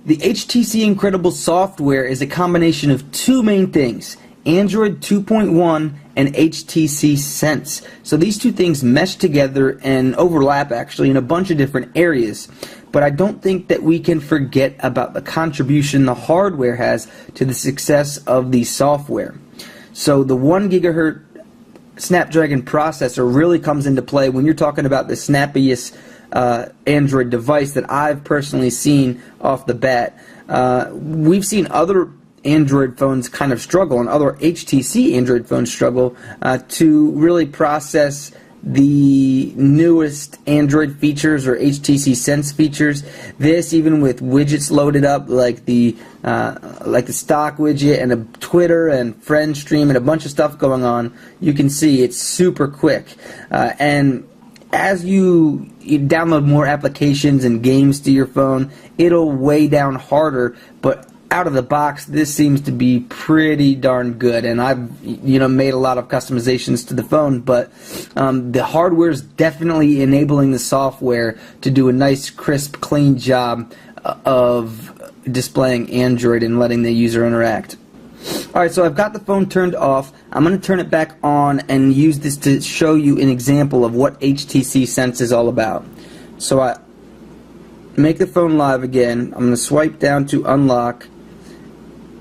The HTC Incredible software is a combination of two main things, Android 2.1 and HTC Sense. So these two things mesh together and overlap actually in a bunch of different areas. But I don't think that we can forget about the contribution the hardware has to the success of the software. So the 1 gigahertz Snapdragon processor really comes into play when you're talking about the snappiest Android device that I've personally seen off the bat. We've seen other Android phones kind of struggle, and other HTC Android phones struggle to really process the newest Android features or HTC Sense features. This, even with widgets loaded up like the stock widget and a Twitter and FriendStream and a bunch of stuff going on, you can see it's super quick. And as you download more applications and games to your phone, it'll weigh down harder, but out of the box, this seems to be pretty darn good. And I've made a lot of customizations to the phone, but the hardware is definitely enabling the software to do a nice, crisp, clean job of displaying Android and letting the user interact. Alright, so I've got the phone turned off. I'm going to turn it back on and use this to show you an example of what HTC Sense is all about. So I make the phone live again. I'm going to swipe down to unlock,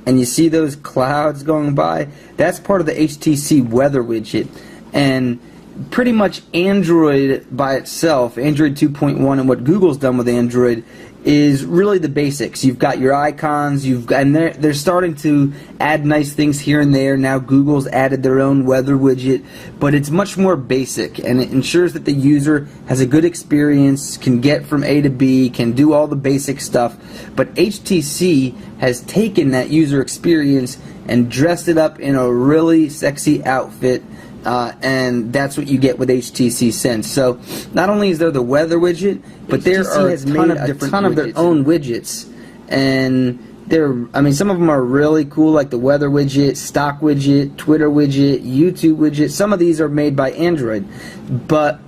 and you see those clouds going by? That's part of the HTC weather widget. And pretty much Android by itself, Android 2.1 and what Google's done with Android, is really the basics. You've got your icons, and they're starting to add nice things here and there. Now Google's added their own weather widget, but it's much more basic, and it ensures that the user has a good experience, can get from A to B, can do all the basic stuff. But HTC has taken that user experience and dressed it up in a really sexy outfit. And that's what you get with HTC Sense. So not only is there the weather widget, but there are a ton of their own widgets, and some of them are really cool, like the weather widget, stock widget, Twitter widget, YouTube widget. Some of these are made by Android,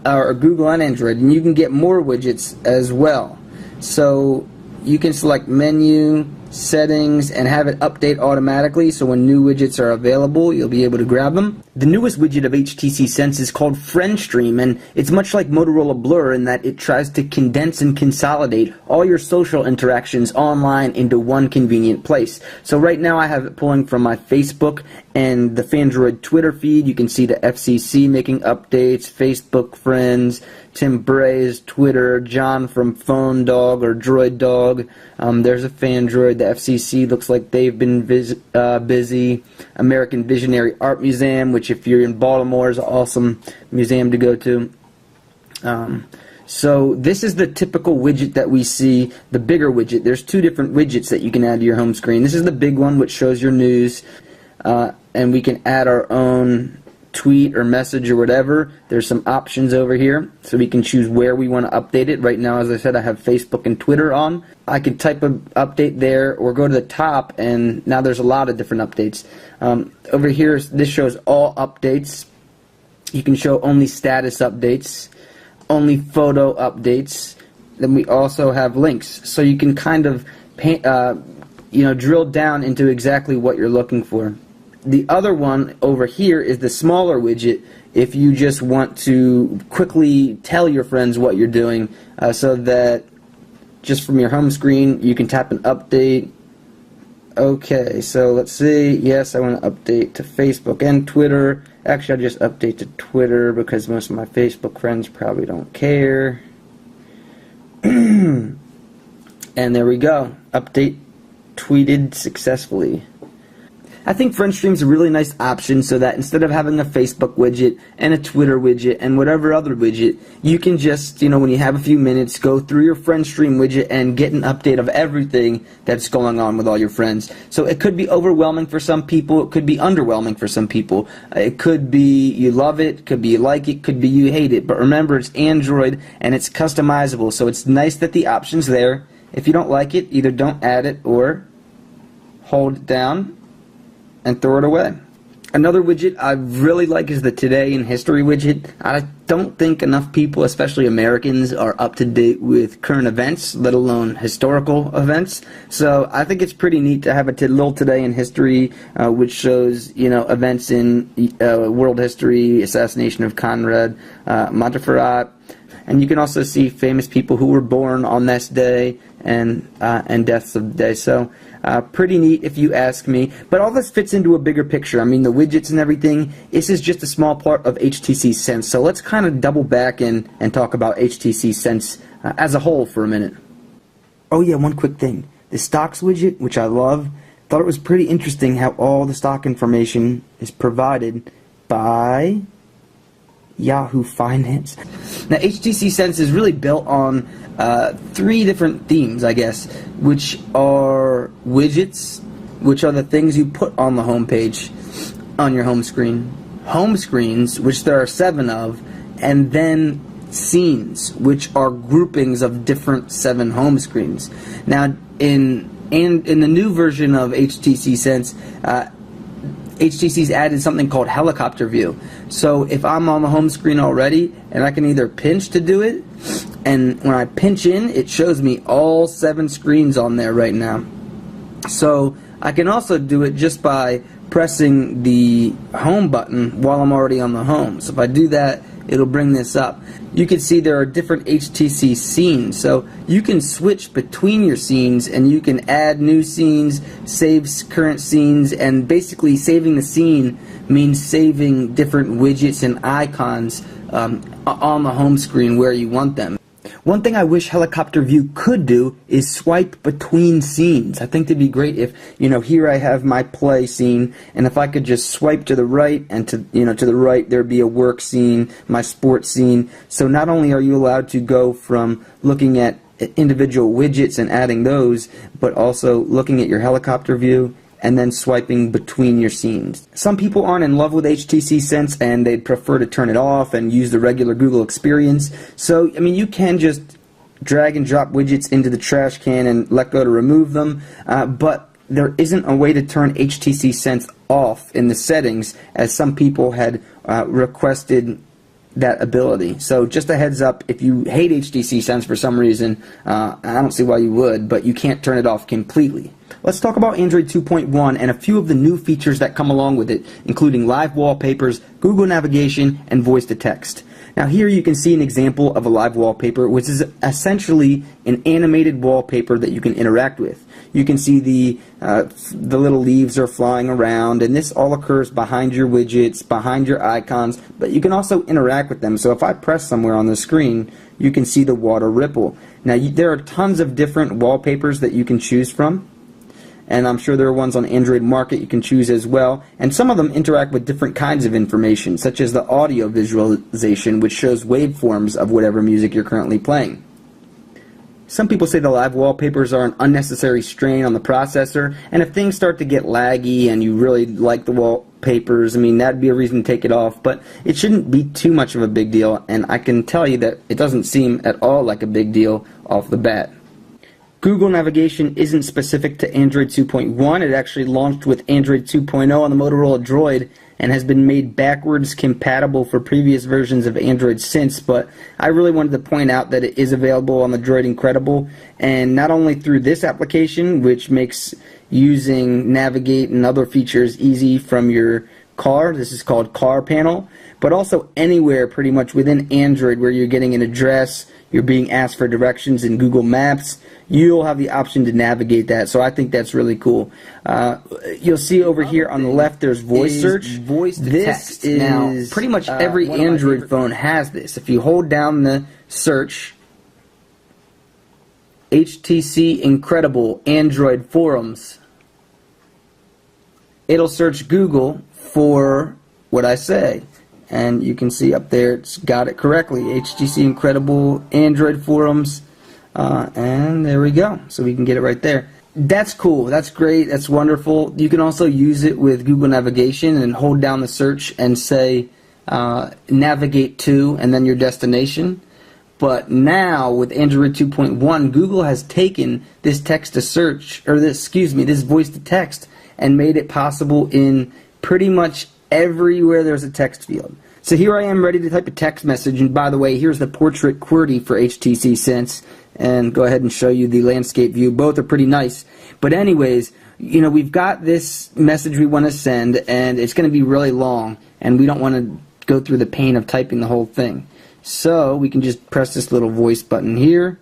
or Google and Android, and you can get more widgets as well. So you can select menu, settings, and have it update automatically, so when new widgets are available, you'll be able to grab them. The newest widget of HTC Sense is called FriendStream, and it's much like Motorola Blur in that it tries to condense and consolidate all your social interactions online into one convenient place. So right now I have it pulling from my Facebook and the Fandroid Twitter feed. You can see the FCC making updates, Facebook friends, Tim Bray's Twitter, John from Phone Dog or Droid Dog. There's a Fandroid. The FCC looks like they've been busy. American Visionary Art Museum, which if you're in Baltimore is an awesome museum to go to. So this is the typical widget that we see, the bigger widget. There's two different widgets that you can add to your home screen. This is the big one, which shows your news, and we can add our own tweet or message or whatever. There's some options over here, so we can choose where we want to update it. Right now, as I said, I have Facebook and Twitter on. I can type an update there or go to the top, and now there's a lot of different updates. Over here, this shows all updates. You can show only status updates, only photo updates. Then we also have links, so you can kind of drill down into exactly what you're looking for. The other one over here is the smaller widget if you just want to quickly tell your friends what you're doing, so that just from your home screen you can tap an update. Okay, so let's see. Yes, I want to update to Facebook and Twitter. Actually, I'll just update to Twitter because most of my Facebook friends probably don't care. And there we go. Update tweeted successfully. I think FriendStream is a really nice option, so that instead of having a Facebook widget and a Twitter widget and whatever other widget, you can just, when you have a few minutes, go through your FriendStream widget and get an update of everything that's going on with all your friends. So it could be overwhelming for some people, it could be underwhelming for some people. It could be you love it, could be you like it, could be you hate it. But remember, it's Android and it's customizable, so it's nice that the option's there. If you don't like it, either don't add it or hold it down and throw it away. Another widget I really like is the Today in History widget. I don't think enough people, especially Americans, are up to date with current events, let alone historical events. So I think it's pretty neat to have a little Today in History, which shows, events in world history, assassination of Conrad Montferrat, and you can also see famous people who were born on this day and deaths of the day. So pretty neat if you ask me. But all this fits into a bigger picture. I mean, the widgets and everything, this is just a small part of HTC Sense. So let's kind of double back and talk about HTC Sense as a whole for a minute. Oh yeah, one quick thing. The Stocks widget, which I love, thought it was pretty interesting how all the stock information is provided by Yahoo Finance. Now, HTC Sense is really built on 3 different themes, I guess, which are widgets, which are the things you put on the home page on your home screen, home screens, which there are 7 of, and then scenes, which are groupings of different 7 home screens. Now, in the new version of HTC Sense, HTC's added something called helicopter view. So if I'm on the home screen already, and I can either pinch to do it, and when I pinch in, it shows me all 7 screens on there right now. So I can also do it just by pressing the home button while I'm already on the home. So if I do that, it'll bring this up. You can see there are different HTC scenes, so you can switch between your scenes and you can add new scenes, save current scenes, and basically saving the scene means saving different widgets and icons on the home screen where you want them. One thing I wish Helicopter View could do is swipe between scenes. I think it'd be great if, here I have my play scene, and if I could just swipe to the right, and to the right there'd be a work scene, my sports scene. So not only are you allowed to go from looking at individual widgets and adding those, but also looking at your helicopter view and then swiping between your scenes. Some people aren't in love with HTC Sense and they'd prefer to turn it off and use the regular Google experience. So, you can just drag and drop widgets into the trash can and let go to remove them, but there isn't a way to turn HTC Sense off in the settings, as some people had requested that ability. So just a heads up, if you hate HTC Sense for some reason, I don't see why you would, but you can't turn it off completely. Let's talk about Android 2.1 and a few of the new features that come along with it, including live wallpapers, Google navigation, and voice to text. Now here you can see an example of a live wallpaper, which is essentially an animated wallpaper that you can interact with. You can see the little leaves are flying around, and this all occurs behind your widgets, behind your icons, but you can also interact with them. So if I press somewhere on the screen, you can see the water ripple. Now there are tons of different wallpapers that you can choose from, and I'm sure there are ones on Android Market you can choose as well, and some of them interact with different kinds of information, such as the audio visualization, which shows waveforms of whatever music you're currently playing. Some people say the live wallpapers are an unnecessary strain on the processor, and if things start to get laggy and you really like the wallpapers, that'd be a reason to take it off, but it shouldn't be too much of a big deal, and I can tell you that it doesn't seem at all like a big deal off the bat. Google navigation isn't specific to Android 2.1. It actually launched with Android 2.0 on the Motorola Droid and has been made backwards compatible for previous versions of Android since, but I really wanted to point out that it is available on the Droid Incredible, and not only through this application, which makes using Navigate and other features easy from your car. This is called Car Panel, but also anywhere pretty much within Android where you're getting an address, you're being asked for directions in Google Maps, you'll have the option to navigate that, so I think that's really cool. You'll see over here on the left there's voice search. Voice to text. Now, pretty much every Android phone has this. If you hold down the search, HTC Incredible Android Forums, it'll search Google for what I say. And you can see up there it's got it correctly, HTC Incredible Android Forums, and there we go, so we can get it right there. That's cool, that's great, that's wonderful. You can also use it with Google Navigation and hold down the search and say navigate to and then your destination. But now with Android 2.1, Google has taken this text to search, or this voice to text, and made it possible in pretty much everywhere there's a text field. So here I am ready to type a text message, and by the way, here's the portrait QWERTY for HTC Sense, and go ahead and show you the landscape view. Both are pretty nice. But anyways, you know, we've got this message we want to send, and it's going to be really long, and we don't want to go through the pain of typing the whole thing. So we can just press this little voice button here.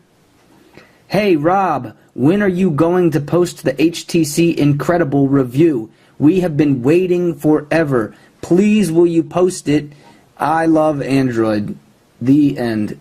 Hey Rob, when are you going to post the HTC Incredible review? We have been waiting forever. Please will you post it? I love Android. The end.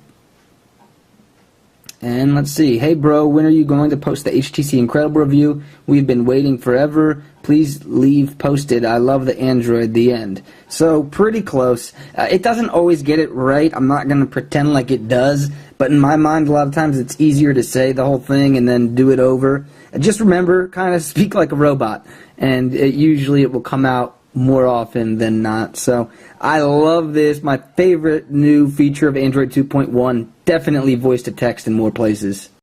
And let's see. Hey bro, when are you going to post the HTC Incredible review? We've been waiting forever. Please leave posted. I love the Android. The end. So pretty close. It doesn't always get it right. I'm not going to pretend like it does. But in my mind, a lot of times it's easier to say the whole thing and then do it over. Just remember, kind of speak like a robot. And usually it will come out more often than not. So I love this. My favorite new feature of Android 2.1. Definitely voice to text in more places.